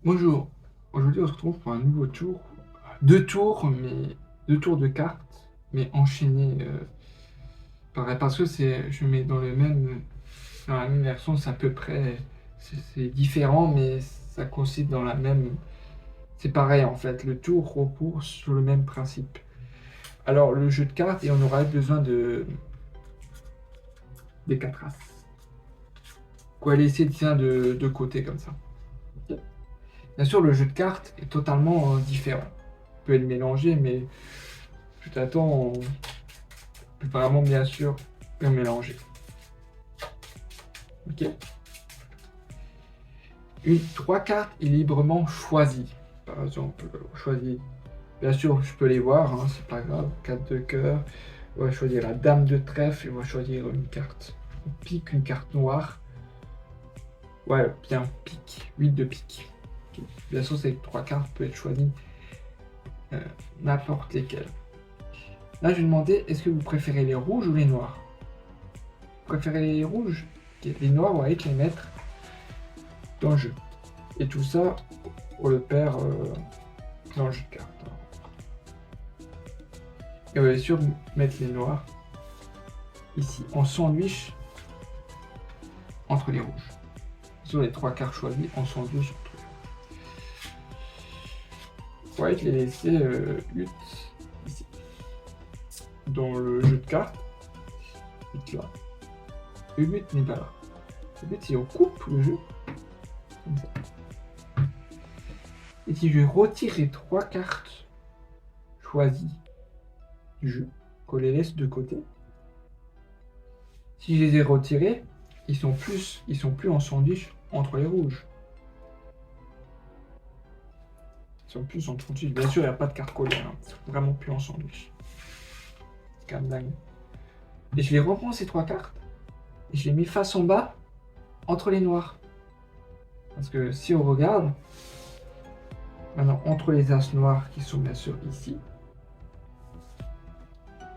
Bonjour, aujourd'hui on se retrouve pour un nouveau tour. Deux tours de cartes, mais enchaînés. Pareil, parce que je mets dans la même version, c'est à peu près, c'est différent, mais ça consiste dans la même. C'est pareil en fait, le tour repose sur le même principe. Alors le jeu de cartes, et on aura besoin des quatre as. Quoi laisser de côté comme ça. Bien sûr, le jeu de cartes est totalement différent. On peut le mélanger, mais je t'attends vraiment bien sûr le mélanger. Ok. Trois cartes est librement choisies. Par exemple, choisir. Bien sûr, je peux les voir, hein, c'est pas grave. 4 de cœur. On va choisir la dame de trèfle et on va choisir une carte. On pique une carte noire. Ouais, bien, pique. 8 de pique. Okay. Bien sûr, ces trois cartes peuvent être choisies n'importe lesquelles. Là, je vais demander, est-ce que vous préférez les rouges ou les noirs? Vous préférez les rouges? Okay. Les noirs, on va les mettre dans le jeu. Et tout ça, on le perd dans le jeu de cartes. Et on va bien sûr mettre les noirs ici, en sandwich entre les rouges. Sur les trois cartes choisies, en sandwich entre les rouges. White les laisser 8 ici. Dans le jeu de cartes, 8 là. Le 8 n'est pas là. Le 8, si on coupe le jeu, comme ça. Et si je retire les trois cartes choisies du jeu, qu'on les laisse de côté, si je les ai retirées, ils sont plus en sandwich entre les rouges. Ils sont plus en sandwich. Bien sûr, il n'y a pas de carte collée. Hein. Ils sont vraiment plus en sandwich. C'est quand même dingue. Et je les reprends ces trois cartes. Et je les mets face en bas entre les noirs. Parce que si on regarde, maintenant entre les as noirs qui sont bien sûr ici,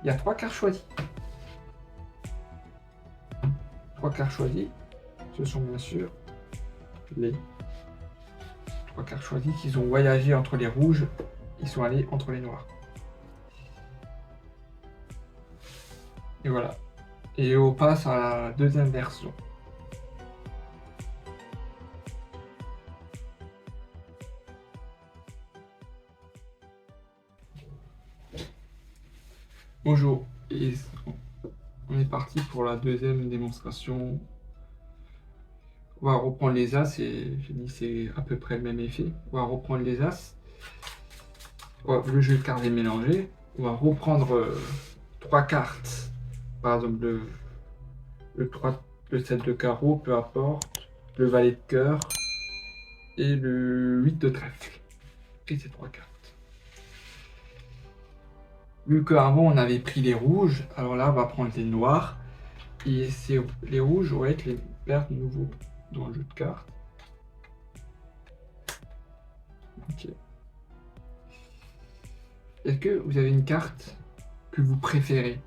il y a trois cartes choisies. Trois cartes choisies, ce sont bien sûr les trois cartes choisies qui ont voyagé entre les rouges, ils sont allés entre les noirs. Et voilà. Et on passe à la deuxième version. Bonjour, et on est parti pour la deuxième démonstration. On va reprendre les as, et j'ai dit c'est à peu près le même effet. On va reprendre les as. Le jeu de cartes est mélangé. On va reprendre trois cartes. Par exemple, le 7 de carreau, peu importe. Le valet de cœur. Et le 8 de trèfle. Et ces trois cartes. Vu qu'avant on avait pris les rouges, alors là on va prendre les noirs. Et les rouges vont être les pertes de nouveau dans le jeu de cartes. Ok. Est-ce que vous avez une carte que vous préférez?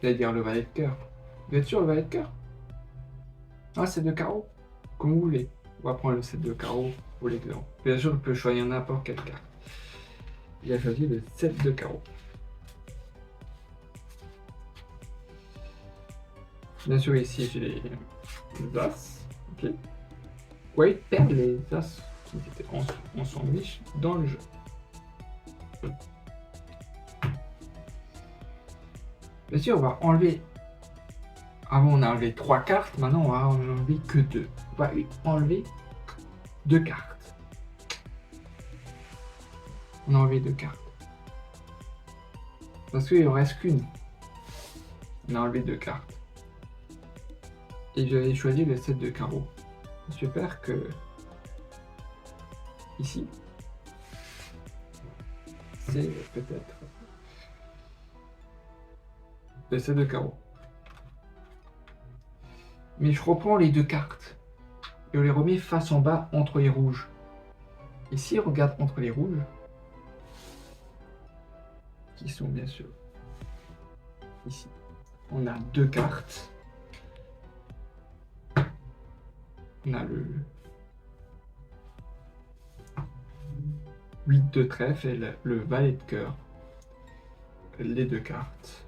C'est-à-dire le valet de cœur. Vous êtes sûr le valet de cœur? Ah, 7 de carreau. Comme vous voulez. On va prendre le 7 de carreau pour l'exemple. Bien sûr, vous pouvez choisir n'importe quelle carte. Il a choisi le 7 de carreau. Bien sûr, ici, j'ai les as. Ok. Ouais, perdre les as qui étaient en sandwich dans le jeu. Bien sûr, on va enlever. Avant, on a enlevé 3 cartes. Maintenant, on va en enlever que 2. On va enlever 2 cartes. On a enlevé 2 cartes. Parce qu'il ne reste qu'une. On a enlevé 2 cartes. Et j'avais choisi le 7 de carreau. J'espère que ici, c'est peut-être le 7 de carreau. Mais je reprends les 2 cartes et on les remet face en bas entre les rouges. Et si on regarde entre les rouges, qui sont bien sûr ici, on a 2 cartes. On a 8 de trèfle et le valet de cœur. Les deux cartes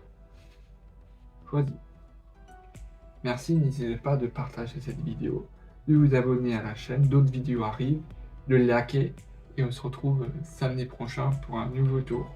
choisies. Merci, n'hésitez pas de partager cette vidéo, de vous abonner à la chaîne, d'autres vidéos arrivent, de liker et on se retrouve samedi prochain pour un nouveau tour.